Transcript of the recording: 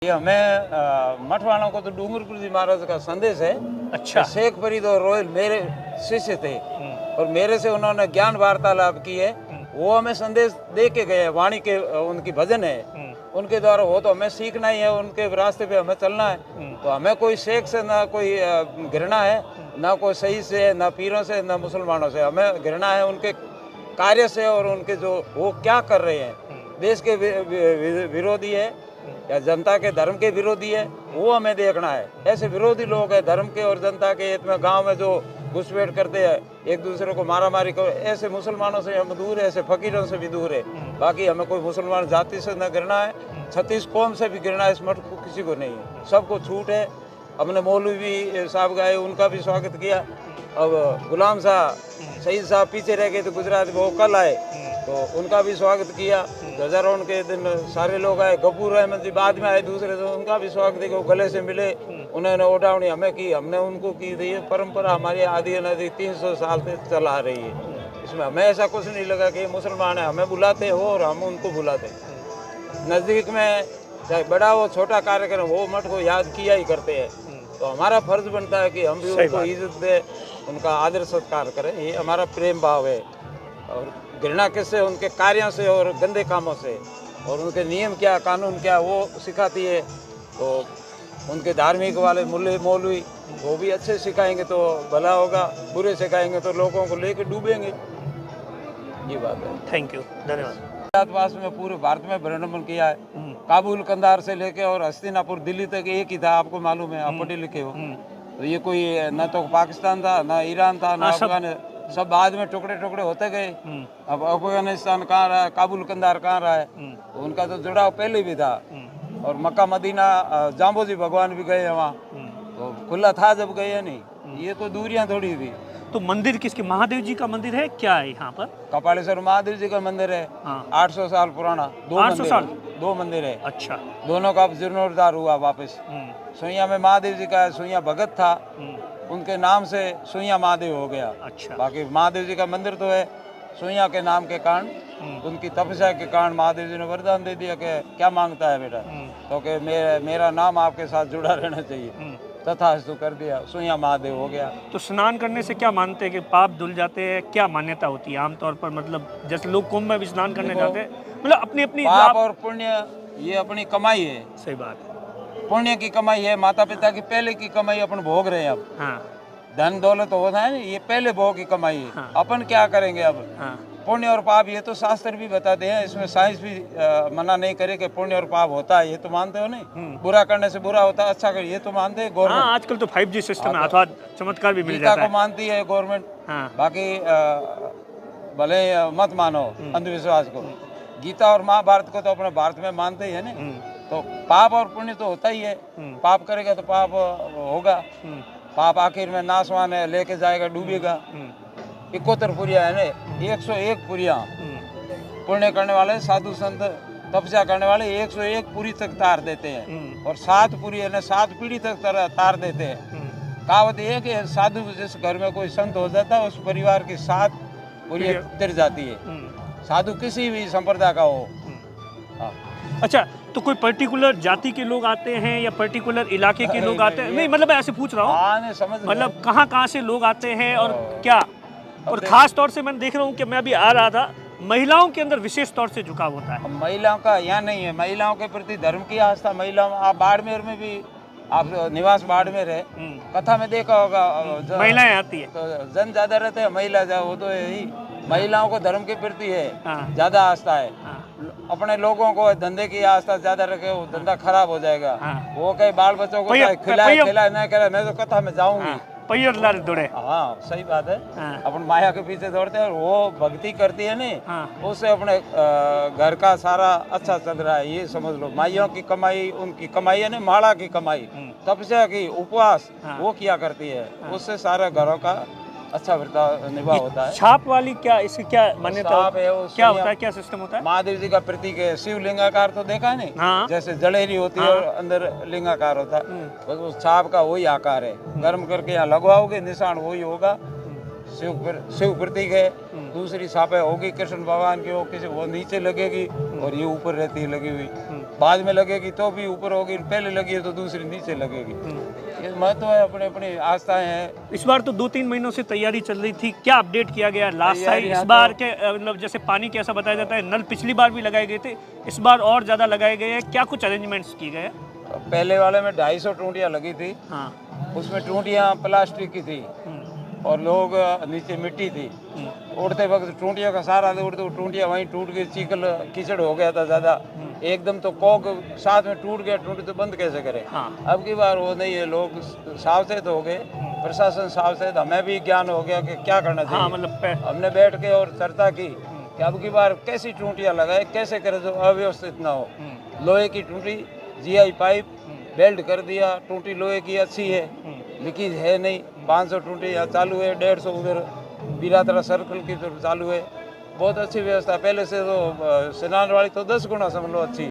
ये हमें मठ वालों को तो डूंगरपुर जी महाराज का संदेश है। अच्छा। शेख फरीद और रोयल मेरे शिष्य थे और मेरे से उन्होंने ज्ञान वार्तालाप की है। वो हमें संदेश दे के गए, वाणी के उनकी भजन है, उनके द्वारा वो तो हमें सीखना ही है, उनके रास्ते पे हमें चलना है। तो हमें कोई शेख से ना कोई घृणा है, ना कोई सही से, ना पीरों से, ना मुसलमानों से। हमें घृणा है उनके कार्य से और उनके जो वो क्या कर रहे हैं, देश के विरोधी है या जनता के धर्म के विरोधी है, वो हमें देखना है। ऐसे विरोधी लोग हैं धर्म के और जनता के हित में, गांव में जो घुसपैठ करते हैं, एक दूसरे को मारामारी कर, ऐसे मुसलमानों से हम दूर है, ऐसे फकीरों से भी दूर है। बाकी हमें कोई मुसलमान जाति से न घृणा है, 36 कौम से भी घृणा इस मठ को किसी को नहीं है, सबको छूट है। हमने मौलवी साहब गाए, उनका भी स्वागत किया। अब गुलाम साहब शहीद साहब पीछे रह गए थे गुजरात में, वो कल आए तो उनका भी स्वागत किया। ध्वजारोहण के दिन सारे लोग आए। गफूर अहमद जी बाद में आए दूसरे दिन, उनका भी स्वागत किया। गले से मिले, उन्होंने ओढ़ावनी हमें की, हमने उनको की। ये परंपरा हमारी आदि अनादि 300 साल से चला आ रही है। इसमें हमें ऐसा कुछ नहीं लगा कि मुसलमान है, हमें बुलाते हो और हम उनको बुलाते। नज़दीक में चाहे बड़ा हो छोटा कार्यक्रम, वो मठ को याद किया ही करते हैं। तो हमारा फर्ज बनता है कि हम भी उनको इज्जत दें, उनका आदर सत्कार करें। ये हमारा प्रेम भाव है। और घृणा किससे? उनके कार्यों से और गंदे कामों से। और उनके नियम क्या, कानून क्या, वो सिखाती है। तो उनके धार्मिक वाले मुल्ले मौलवी वो भी अच्छे सिखाएंगे तो भला होगा, बुरे सिखाएंगे तो लोगों को लेकर डूबेंगे। ये बात है। थैंक यू, धन्यवाद। भारतवास में पूरे भारत में भ्रमण किया है। काबुल, कंधार से लेके और हस्तिनापुर, दिल्ली तक एक ही था। आपको मालूम है, आप पढ़े लिखे हो। तो ये कोई न तो पाकिस्तान था, न ईरान था, न अफगान, सब बाद में टुकड़े टुकड़े होते गए। अब अफगानिस्तान कहाँ रहा है, काबुल कंधार कहाँ रहा है, तो उनका तो जुड़ाव पहले भी था। और मक्का मदीना, जाम्बो जी भगवान भी गए वहाँ, तो खुला था जब गए नहीं। ये तो दूरियां थोड़ी थी। तो मंदिर किसके? महादेव जी का मंदिर है क्या है यहाँ पर? कपालेश्वर महादेव जी का मंदिर है। 800 साल पुराना। 800 साल? 2 मंदिर है। अच्छा। दोनों का जीर्णोद्धार हुआ वापस। सुइया में महादेव जी का सुइया भगत था, उनके नाम से सुइया महादेव हो गया। अच्छा। बाकी महादेव जी का मंदिर तो है। सुइया के नाम के कारण, उनकी तपस्या के कारण महादेव जी ने वरदान दे दिया कि क्या मांगता है बेटा, तो कि मेरा नाम आपके साथ जुड़ा रहना चाहिए। तथास्तु कर दिया, सुइया महादेव हो गया। तो स्नान करने से क्या मानते हैं कि पाप धुल जाते हैं? क्या मान्यता होती है आमतौर पर? मतलब जैसे लोग कुंभ में भी स्नान करने जाते हैं, मतलब अपनी अपनी पाप और पुण्य ये अपनी कमाई है। सही बात है। पुण्य की कमाई है, माता पिता की पहले की कमाई अपन भोग रहे हैं अब। हाँ। धन दौलत होना है, ये पहले भोग की कमाई है। हाँ। अपन क्या करेंगे अब? हाँ। पुण्य और पाप ये तो शास्त्र भी बताते हैं, इसमें साइंस भी मना नहीं करे कि पुण्य और पाप होता है। ये तो मानते हो नहीं? बुरा करने से बुरा होता है, अच्छा कर, ये तो मानते हैं गवर्नमेंट। हाँ, आजकल तो 5G सिस्टम है, अथवा चमत्कार भी मिल जाता है। को मानती है गवर्नमेंट। हाँ। बाकी भले मत मानो अंधविश्वास को। गीता और महाभारत को तो अपने भारत में मानते ही है ना। तो पाप और पुण्य तो होता ही है। पाप करेगा तो पाप होगा। पाप आखिर में नाशवान है, लेके जाएगा, डूबेगा। 71 पुरिया है ना, 101 पुरिया पुण्य करने वाले साधु संत तपस्या करने वाले 101 पुरी तक तार देते हैं। और 7 पुरी है ना, 7 पीढ़ी तक तार देते हैं। कहावत ये है कि साधु जिस घर में कोई संत हो जाता है, उस परिवार की 7 पुरी तिर जाती है, साधु किसी भी संप्रदाय का हो। अच्छा, तो कोई पर्टिकुलर जाति के लोग आते हैं या पर्टिकुलर इलाके के लोग आते हैं? नहीं, मतलब मैं ऐसे पूछ रहा हूँ, मतलब कहाँ से लोग आते हैं और क्या? और खास तौर से मैंने देख रहा हूँ कि मैं अभी आ रहा था, महिलाओं के अंदर विशेष तौर से झुकाव होता है। महिलाओं का यहाँ नहीं है। महिलाओं के प्रति धर्म की आस्था, महिलाओं, आप बाड़मेर में भी, आप निवास बाड़मेर है, कथा में देखा होगा, महिलाएं आती है तो जन ज्यादा रहते हैं, महिला वो तो यही महिलाओं को धर्म के प्रति है ज्यादा आस्था है। अपने लोगों को धंधे की आस्था ज्यादा रखे, वो धंधा खराब हो जाएगा। वो कई बाल बच्चों को खिलाए नहीं खिलाए, मैं तो कथा में जाऊंगी दौड़े। हाँ, सही बात है। अपन माया के पीछे दौड़ते हैं और वो भक्ति करती है नहीं, उससे अपने घर का सारा अच्छा चल रहा है। ये समझ लो, माइयों की कमाई, उनकी कमाई है ना, माला की कमाई, तपस्या की, उपवास वो किया करती है, उससे सारे घरों का अच्छा बर्ताव निभा होता है। छाप वाली क्या, इसकी क्या मान्यता है? क्या होता है, क्या सिस्टम होता है? महादेव जी का प्रतीक है। शिव लिंगाकार तो देखा है नहीं? हाँ। जैसे जलेरी होती है और अंदर लिंगाकार होता है, बस उस छाप का वही आकार है। गर्म करके यहाँ लगवाओगे, निशान वही होगा। शिव प्रतीक है। दूसरी सापे होगी कृष्ण भगवान की, वो किसी वो नीचे लगेगी और ये ऊपर रहती है लगी हुई। बाद में लगेगी तो भी ऊपर होगी, पहले लगी है तो दूसरी नीचे लगेगी। ये महत्व है, अपने अपनी आस्थाएं हैं। इस बार तो 2-3 महीनों से तैयारी चल रही थी, क्या अपडेट किया गया लास्ट टाइम? इस बार के मतलब जैसे पानी के ऐसा बताया जाता है, नल पिछली बार भी लगाए गए थे, इस बार और ज़्यादा लगाए गए हैं, क्या कुछ अरेंजमेंट्स किए गए? पहले वाले में 250 टूटियाँ लगी थी। हाँ। उसमें टूटियाँ प्लास्टिक की थी और लोग नीचे मिट्टी थी। उड़ते वक्त टूटियों का सहारा दे, उड़ते टूटियाँ वहीं टूट गई, चीकल कीचड़ हो गया था ज़्यादा। एकदम तो कॉक साथ में टूट गया, टूटी तो बंद कैसे करें? हाँ। अब की बार वो नहीं है, लोग सावचेत हो गए, प्रशासन सावचेत, हमें भी ज्ञान हो गया कि क्या करना चाहिए। हाँ, मतलब हमने बैठ के और चर्चा की कि अब की बार कैसी टूटियाँ लगाए, कैसे करें जो अव्यवस्थित ना हो। लोहे की टूटी, जीआई पाइप बेल्ट कर दिया, टूटी लोहे की अच्छी है, लीकेज है नहीं। 500 टूटी यहाँ चालू है, 150 उधर बिरातरा सर्कल की तरफ चालू है। बहुत अच्छी व्यवस्था, पहले से तो स्नान वाली तो 10 गुना समझ लो अच्छी।